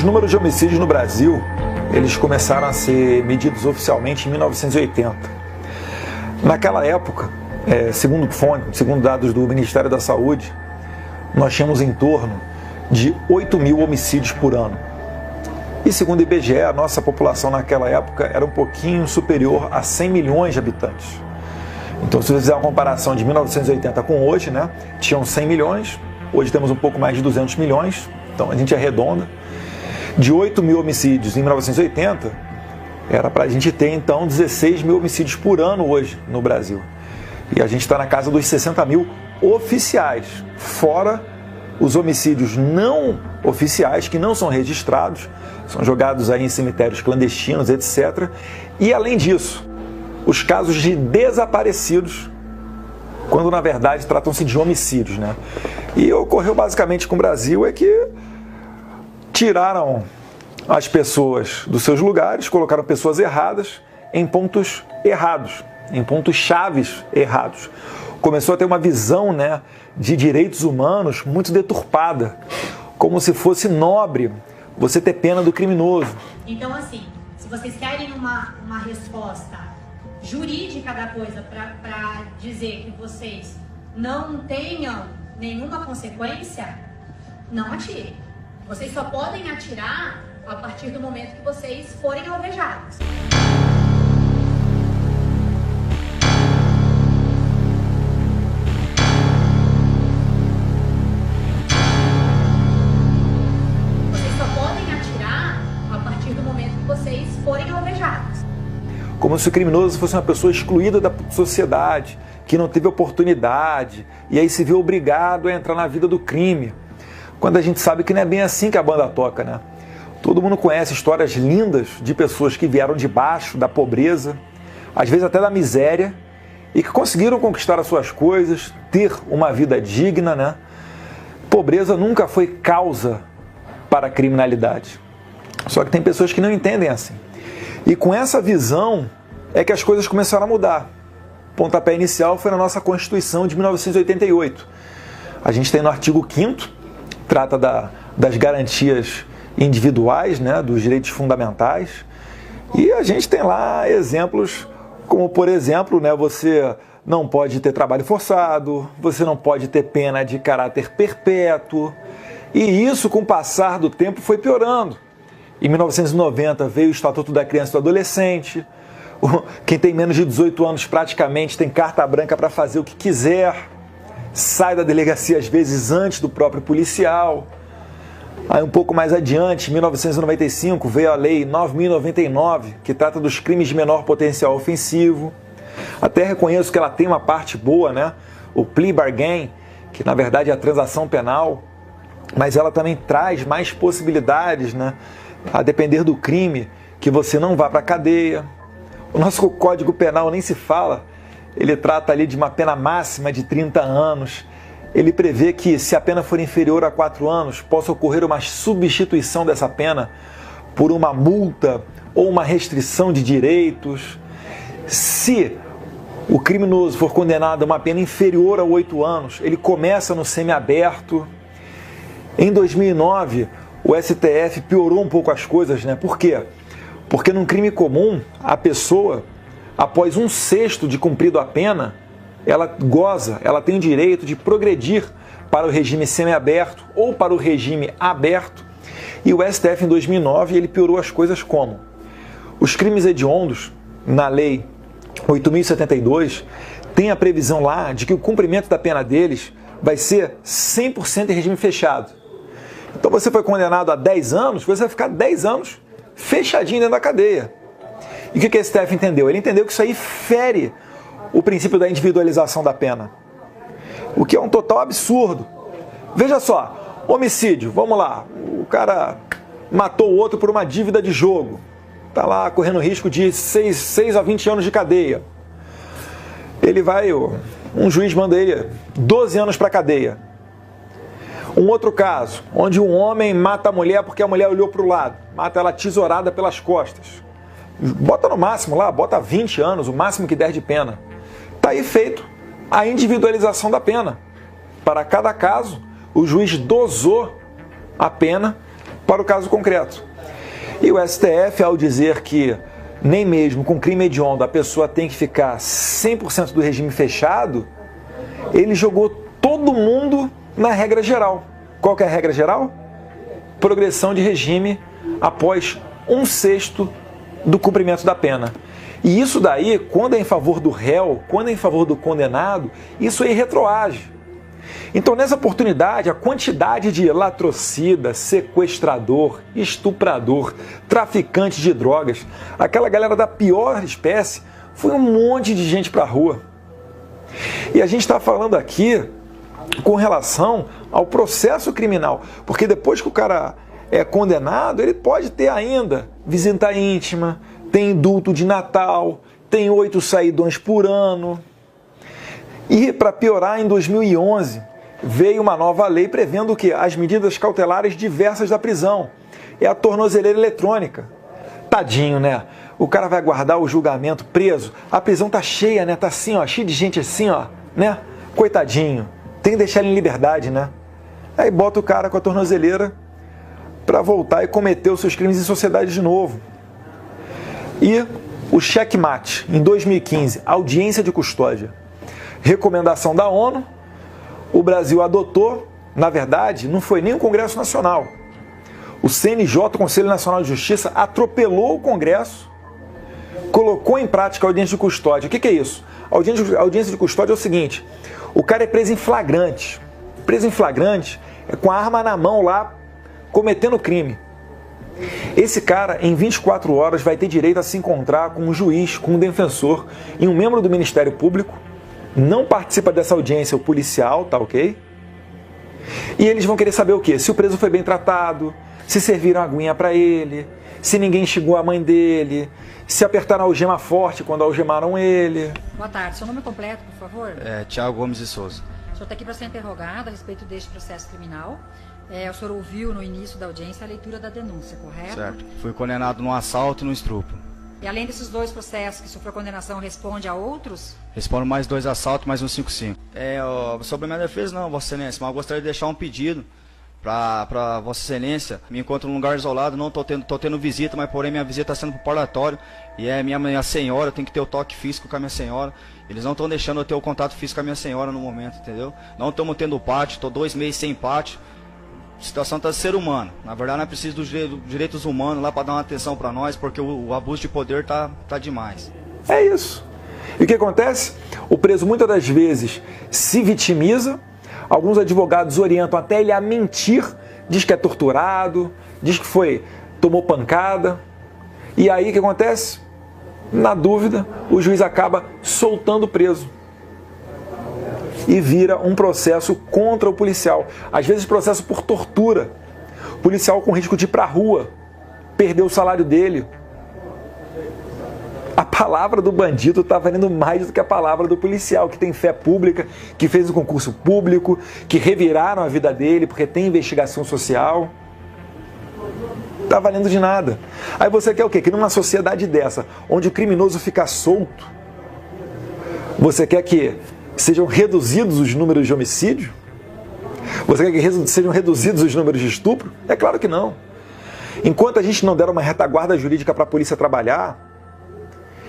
Os números de homicídios no Brasil, eles começaram a ser medidos oficialmente em 1980. Naquela época, segundo dados do Ministério da Saúde, nós tínhamos em torno de 8 mil homicídios por ano. E segundo o IBGE, a nossa população naquela época era um pouquinho superior a 100 milhões de habitantes. Então, se você fizer uma comparação de 1980 com hoje, né, tinham 100 milhões, hoje temos um pouco mais de 200 milhões, então a gente arredonda. De 8 mil homicídios em 1980, era para a gente ter então 16 mil homicídios por ano hoje no Brasil. E a gente está na casa dos 60 mil oficiais, fora os homicídios não oficiais, que não são registrados, são jogados aí em cemitérios clandestinos, etc. E além disso, os casos de desaparecidos, quando na verdade tratam-se de homicídios, né? E ocorreu basicamente com o Brasil é que tiraram as pessoas dos seus lugares, colocaram pessoas erradas em pontos errados, em pontos chaves errados. Começou a ter uma visão, né, de direitos humanos muito deturpada, como se fosse nobre você ter pena do criminoso. Então, assim, se vocês querem uma resposta jurídica da coisa para dizer que vocês não tenham nenhuma consequência, não atirem. Vocês só podem atirar a partir do momento que vocês forem alvejados. Vocês só podem atirar a partir do momento que vocês forem alvejados. Como se o criminoso fosse uma pessoa excluída da sociedade, que não teve oportunidade, e aí se viu obrigado a entrar na vida do crime. Quando a gente sabe que não é bem assim que a banda toca, né? Todo mundo conhece histórias lindas de pessoas que vieram de baixo, da pobreza, às vezes até da miséria, e que conseguiram conquistar as suas coisas, ter uma vida digna, né? Pobreza nunca foi causa para a criminalidade. Só que tem pessoas que não entendem assim. E com essa visão é que as coisas começaram a mudar. O pontapé inicial foi na nossa Constituição de 1988. A gente tem no artigo 5º, trata das garantias individuais, né, dos direitos fundamentais, e a gente tem lá exemplos como, por exemplo, né, você não pode ter trabalho forçado, você não pode ter pena de caráter perpétuo, e isso com o passar do tempo foi piorando. Em 1990 veio o Estatuto da Criança e do Adolescente, quem tem menos de 18 anos praticamente tem carta branca para fazer o que quiser, sai da delegacia às vezes antes do próprio policial. Aí um pouco mais adiante, em 1995, veio a Lei 9.099, que trata dos crimes de menor potencial ofensivo. Até reconheço que ela tem uma parte boa, né? O plea bargain, que na verdade é a transação penal, mas ela também traz mais possibilidades, né? A depender do crime, que você não vá para a cadeia. O nosso Código Penal nem se fala. Ele trata ali de uma pena máxima de 30 anos. Ele prevê que, se a pena for inferior a 4 anos, possa ocorrer uma substituição dessa pena por uma multa ou uma restrição de direitos. Se o criminoso for condenado a uma pena inferior a 8 anos, ele começa no semiaberto. Em 2009, o STF piorou um pouco as coisas, né? Por quê? Porque num crime comum, a pessoa, após 1/6 de cumprido a pena, ela tem o direito de progredir para o regime semiaberto ou para o regime aberto. E o STF, em 2009, ele piorou as coisas como? Os crimes hediondos, na Lei 8.072, tem a previsão lá de que o cumprimento da pena deles vai ser 100% em regime fechado. Então você foi condenado a 10 anos, você vai ficar 10 anos fechadinho dentro da cadeia. E o que o STF entendeu? Ele entendeu que isso aí fere o princípio da individualização da pena, o que é um total absurdo. Veja só, homicídio, vamos lá, o cara matou o outro por uma dívida de jogo, está lá correndo risco de 6 a 20 anos de cadeia. Ele vai, um juiz manda ele 12 anos para a cadeia. Um outro caso, onde um homem mata a mulher porque a mulher olhou para o lado, mata ela tesourada pelas costas. Bota no máximo lá, bota 20 anos, o máximo que der de pena. Está aí feito a individualização da pena. Para cada caso, o juiz dosou a pena para o caso concreto. E o STF, ao dizer que nem mesmo com crime hediondo a pessoa tem que ficar 100% do regime fechado, ele jogou todo mundo na regra geral. Qual que é a regra geral? Progressão de regime após 1/6 do cumprimento da pena. E isso daí, quando é em favor do réu, quando é em favor do condenado, isso aí retroage. Então, nessa oportunidade, a quantidade de latrocida, sequestrador, estuprador, traficante de drogas, aquela galera da pior espécie, foi um monte de gente para a rua. E a gente está falando aqui com relação ao processo criminal, porque depois que o cara é condenado, ele pode ter ainda visita íntima, tem indulto de Natal, tem 8 saidões por ano. E, para piorar, em 2011, veio uma nova lei prevendo que as medidas cautelares diversas da prisão. É a tornozeleira eletrônica. Tadinho, né? O cara vai aguardar o julgamento preso, a prisão tá cheia, né? Tá assim, ó, cheia de gente assim, ó, né? Coitadinho. Tem que deixar ele em liberdade, né? Aí bota o cara com a tornozeleira para voltar e cometer os seus crimes em sociedade de novo. E o checkmate, em 2015, audiência de custódia. Recomendação da ONU, o Brasil adotou, na verdade, não foi nem o Congresso Nacional. O CNJ, o Conselho Nacional de Justiça, atropelou o Congresso, colocou em prática a audiência de custódia. O que é isso? A audiência de custódia é o seguinte: o cara é preso em flagrante. Preso em flagrante é com a arma na mão lá, cometendo crime. Esse cara, em 24 horas, vai ter direito a se encontrar com um juiz, com um defensor e um membro do Ministério Público. Não participa dessa audiência o policial, tá ok? E eles vão querer saber o quê? Se o preso foi bem tratado, se serviram aguinha para ele, se ninguém xingou a mãe dele, se apertaram a algema forte quando algemaram ele. Boa tarde, seu nome completo, por favor? Thiago Gomes de Souza. O senhor está aqui para ser interrogado a respeito deste processo criminal. O senhor ouviu no início da audiência a leitura da denúncia, correto? Certo. Fui condenado num assalto e num estupro. E além desses 2 processos que sofreu condenação, responde a outros? Respondo mais 2 assaltos, mais um 5-5. Sobre a minha defesa, não, Vossa Excelência, mas eu gostaria de deixar um pedido para Vossa Excelência. Me encontro num lugar isolado, não tô tendo visita, mas porém minha visita está sendo para o parlatório. E é minha senhora, eu tenho que ter o toque físico com a minha senhora. Eles não estão deixando eu ter o contato físico com a minha senhora no momento, entendeu? Não estamos tendo pátio, estou 2 meses sem pátio. A situação está de ser humano. Na verdade, nós precisamos dos direitos humanos lá para dar uma atenção para nós, porque o abuso de poder tá demais. É isso. E o que acontece? O preso muitas das vezes se vitimiza, alguns advogados orientam até ele a mentir, diz que é torturado, diz que tomou pancada. E aí o que acontece? Na dúvida, o juiz acaba soltando o preso. E vira um processo contra o policial. Às vezes processo por tortura. O policial com risco de ir para a rua, perder o salário dele. A palavra do bandido está valendo mais do que a palavra do policial, que tem fé pública, que fez um concurso público, que reviraram a vida dele porque tem investigação social. Está valendo de nada. Aí você quer o quê? Que numa sociedade dessa, onde o criminoso fica solto, você quer que sejam reduzidos os números de homicídio? Você quer que sejam reduzidos os números de estupro? É claro que não. Enquanto a gente não der uma retaguarda jurídica para a polícia trabalhar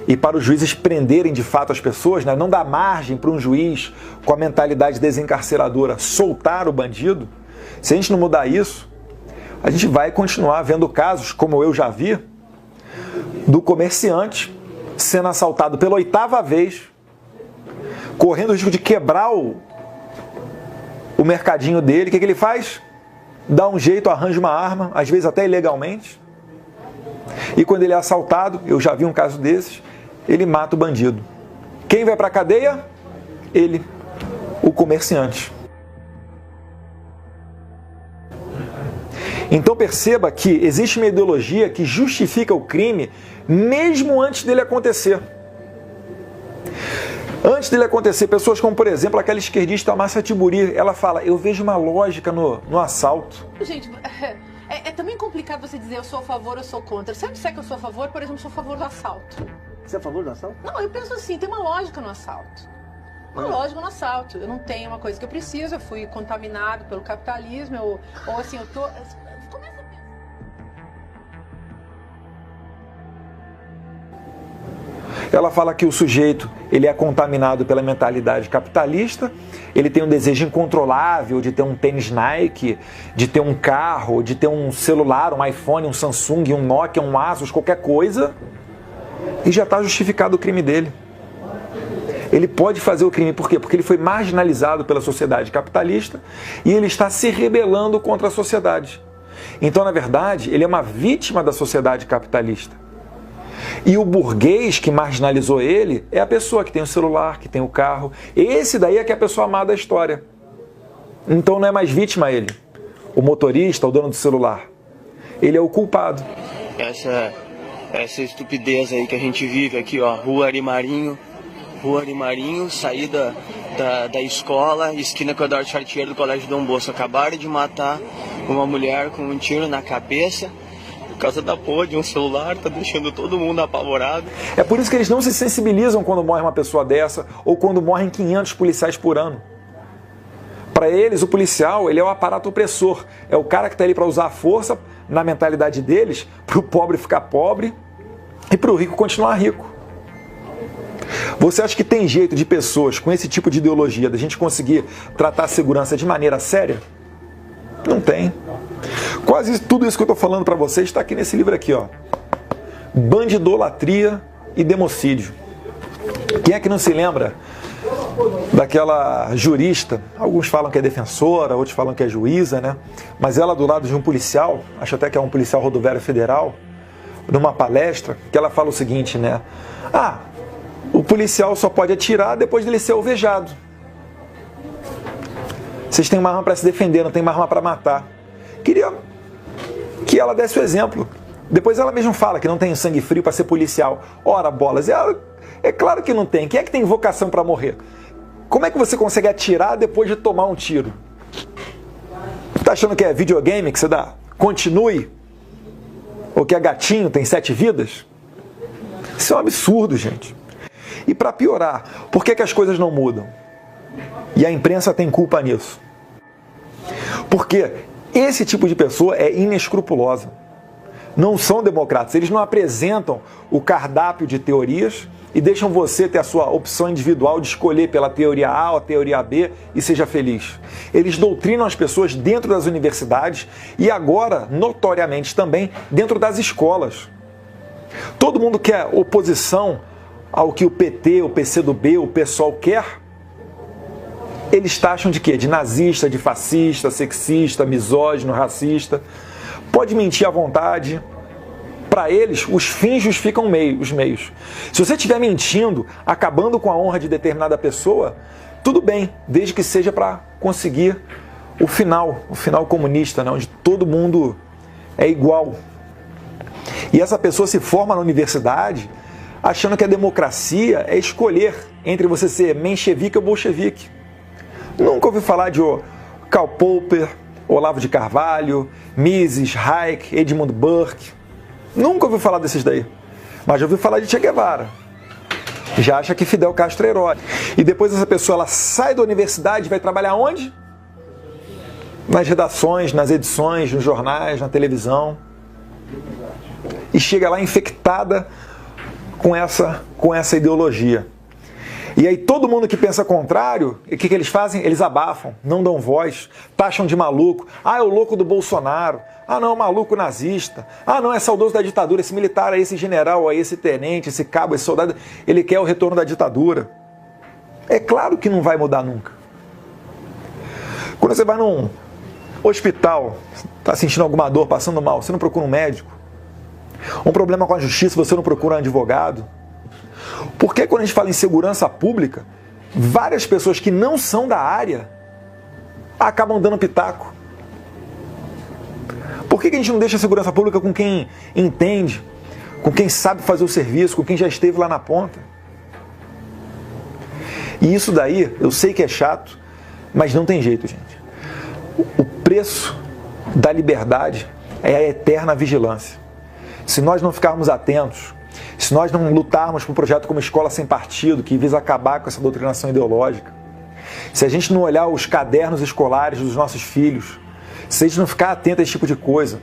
e para os juízes prenderem de fato as pessoas, né? Não dá margem para um juiz com a mentalidade desencarceradora soltar o bandido, se a gente não mudar isso, a gente vai continuar vendo casos, como eu já vi, do comerciante sendo assaltado pela 8ª vez, correndo o risco de quebrar o mercadinho dele. O que ele faz? Dá um jeito, arranja uma arma, às vezes até ilegalmente. E quando ele é assaltado, eu já vi um caso desses, ele mata o bandido. Quem vai para a cadeia? Ele, o comerciante. Então perceba que existe uma ideologia que justifica o crime mesmo antes dele acontecer. Antes dele acontecer, pessoas como, por exemplo, aquela esquerdista Márcia Tiburi, ela fala: eu vejo uma lógica no assalto. Gente, é também complicado você dizer eu sou a favor, eu sou contra. Se eu disser que eu sou a favor, por exemplo, eu sou a favor do assalto. Você é a favor do assalto? Não, eu penso assim, tem uma lógica no assalto. Uma lógica no assalto. Eu não tenho uma coisa que eu preciso, eu fui contaminado pelo capitalismo, ou assim, eu tô... Começa a pensar. Ela fala que o sujeito ele é contaminado pela mentalidade capitalista, ele tem um desejo incontrolável de ter um tênis Nike, de ter um carro, de ter um celular, um iPhone, um Samsung, um Nokia, um Asus, qualquer coisa, e já está justificado o crime dele. Ele pode fazer o crime, por quê? Porque ele foi marginalizado pela sociedade capitalista e ele está se rebelando contra a sociedade. Então, na verdade, ele é uma vítima da sociedade capitalista. E o burguês que marginalizou ele é a pessoa que tem o celular, que tem o carro. Esse daí é que é a pessoa amada da história. Então não é mais vítima ele, o motorista, o dono do celular. Ele é o culpado. Essa estupidez aí que a gente vive aqui, ó, Rua Arimarinho, saída da escola, esquina com o Eduardo Chartier do Colégio Dom Bosco. Acabaram de matar uma mulher com um tiro na cabeça. Por causa da porra de um celular, tá deixando todo mundo apavorado. É por isso que eles não se sensibilizam quando morre uma pessoa dessa ou quando morrem 500 policiais por ano. Para eles, o policial ele é o aparato opressor. É o cara que está ali para usar a força, na mentalidade deles, para o pobre ficar pobre e para o rico continuar rico. Você acha que tem jeito de pessoas com esse tipo de ideologia da gente conseguir tratar a segurança de maneira séria? Não tem. Quase tudo isso que eu estou falando para vocês está aqui nesse livro aqui, ó. Bandidolatria e Democídio. Quem é que não se lembra daquela jurista? Alguns falam que é defensora, outros falam que é juíza, né? Mas ela do lado de um policial, acho até que é um policial rodoviário federal, numa palestra, que ela fala o seguinte, né? O policial só pode atirar depois dele ser alvejado. Vocês têm uma arma para se defender, não tem uma arma para matar. Queria que ela desse o exemplo. Depois ela mesma fala que não tem sangue frio para ser policial. Ora, bolas, é claro que não tem. Quem é que tem vocação para morrer? Como é que você consegue atirar depois de tomar um tiro? Tá achando que é videogame que você dá? Continue? Ou que é gatinho, tem 7 vidas? Isso é um absurdo, gente. E para piorar, por que as coisas não mudam? E a imprensa tem culpa nisso. Porque esse tipo de pessoa é inescrupulosa. Não são democratas. Eles não apresentam o cardápio de teorias e deixam você ter a sua opção individual de escolher pela teoria A ou a teoria B e seja feliz. Eles doutrinam as pessoas dentro das universidades e agora, notoriamente também, dentro das escolas. Todo mundo quer oposição ao que o PT, o PCdoB, o PSOL quer. Eles taxam de quê? De nazista, de fascista, sexista, misógino, racista. Pode mentir à vontade. Para eles, os fins justificam os meios. Se você estiver mentindo, acabando com a honra de determinada pessoa, tudo bem, desde que seja para conseguir o final comunista, né, onde todo mundo é igual. E essa pessoa se forma na universidade achando que a democracia é escolher entre você ser menchevique ou bolchevique. Nunca ouvi falar de Karl Popper, Olavo de Carvalho, Mises, Hayek, Edmund Burke. Nunca ouvi falar desses daí. Mas já ouvi falar de Che Guevara. Já acha que Fidel Castro é herói. E depois essa pessoa ela sai da universidade e vai trabalhar onde? Nas redações, nas edições, nos jornais, na televisão. E chega lá infectada com essa ideologia. E aí todo mundo que pensa contrário, o que eles fazem? Eles abafam, não dão voz, taxam de maluco. É o louco do Bolsonaro. Não, é maluco nazista. Não, é saudoso da ditadura. Esse militar, esse general, esse tenente, esse cabo, esse soldado, ele quer o retorno da ditadura. É claro que não vai mudar nunca. Quando você vai num hospital, está sentindo alguma dor, passando mal, você não procura um médico? Um problema com a justiça, você não procura um advogado? Por que quando a gente fala em segurança pública, várias pessoas que não são da área acabam dando pitaco? Por que a gente não deixa a segurança pública com quem entende, com quem sabe fazer o serviço, com quem já esteve lá na ponta? E isso daí, eu sei que é chato, mas não tem jeito, gente. O preço da liberdade é a eterna vigilância. Se nós não ficarmos atentos, se nós não lutarmos por um projeto como Escola Sem Partido, que visa acabar com essa doutrinação ideológica, se a gente não olhar os cadernos escolares dos nossos filhos, se a gente não ficar atento a esse tipo de coisa,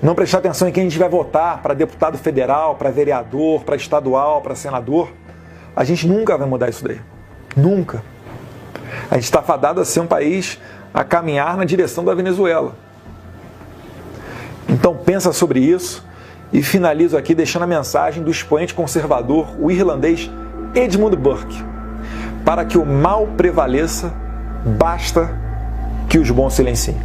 não prestar atenção em quem a gente vai votar para deputado federal, para vereador, para estadual, para senador, A gente nunca vai mudar isso daí. Nunca. A gente está fadado a ser um país a caminhar na direção da Venezuela. Então pensa sobre isso e finalizo aqui deixando a mensagem do expoente conservador, o irlandês Edmund Burke. Para que o mal prevaleça, basta que os bons silenciem.